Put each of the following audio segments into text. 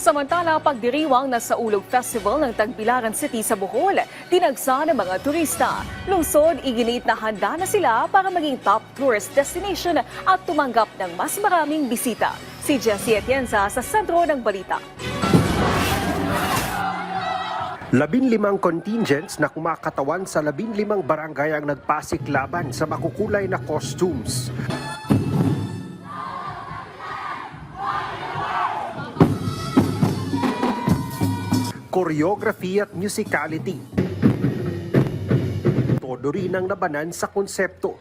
Samantala, pagdiriwang na sa Ulog Festival ng Tagbilaran City sa Bohol, tinagsa ng mga turista. Lungsod, iginit na handa na sila para maging top tourist destination at tumanggap ng mas maraming bisita. Si Jessie Atienza sa sentro ng balita. 15 contingents na kumakatawan sa 15 barangay ang nagpasiklaban sa makukulay na costumes. Choreography at musicality. Todo rin ang labanan sa konsepto.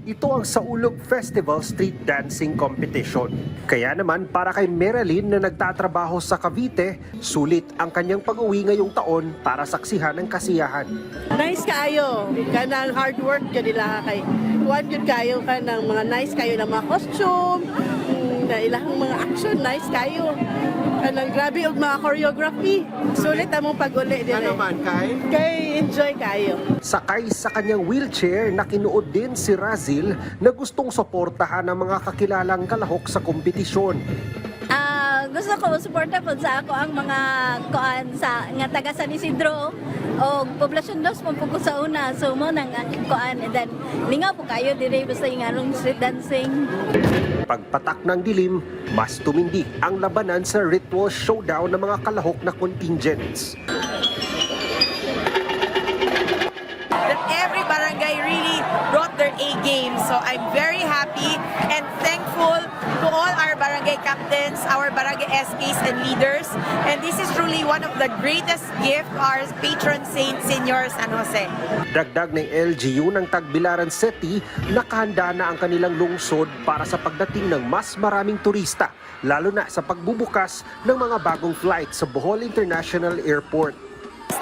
Ito ang Saulog Festival Street Dancing Competition. Kaya naman para kay Marilyn na nagtatrabaho sa Cavite, sulit ang kanyang pag-uwi ngayong taon para saksihan ng kasiyahan. Nice kayo, kanang hard work ka nila kay kuwan yun kayo kanang mga nice kayo na mga costume, na ilang mga action, nice kayo. Kanang grabe og mga choreography. Sulit among pag-uli din. Ano man, Kay? Kay enjoy kayo. Sakay sa kanyang wheelchair na kinuod din si Razil na gustong suportahan ang mga kakilalang kalahok sa kompetisyon. Gusto ko suporta po sa ako ang mga kuan sa nga taga San Isidro o poblasyon dos mo po ko sa una, so mo nang kuan, and then lingaw po kayo dire basta yung anong street dancing. Pagpatak ng dilim, mas tumindi ang labanan sa ritual showdown ng mga kalahok na contingents. That every barangay really brought their A game. So I'm very happy and thankful to all our barangay captains, our barangay SKs and leaders. And this is truly one of the greatest gift to our patron saint, Senior San Jose. Dagdag ng LGU ng Tagbilaran City, nakahanda na ang kanilang lungsod para sa pagdating ng mas maraming turista, lalo na sa pagbubukas ng mga bagong flight sa Bohol International Airport.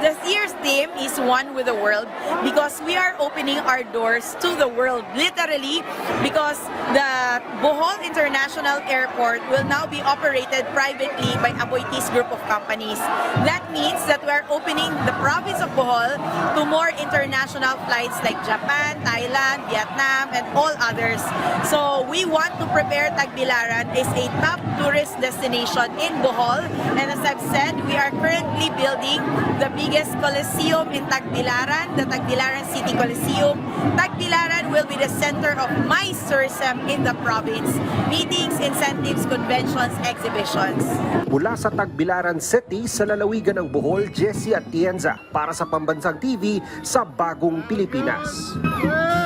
This year's theme is One with the World because we are opening our doors to the world, literally, because the Bohol International Airport will now be operated privately by Aboitiz Group of Companies. That means that we are opening the province of Bohol to more international flights like Japan, Thailand, Vietnam, and all others. So we want to prepare Tagbilaran as a top tourist destination in Bohol. And as I've said, we are currently building the biggest Coliseum in Tagbilaran, the Tagbilaran City Coliseum. Tagbilaran will be the center of MICE tourism in the province. Meetings, incentives, conventions, exhibitions. Mula sa Tagbilaran City sa lalawigan ng Bohol, Jessie Atienza para sa Pambansang TV sa Bagong Pilipinas.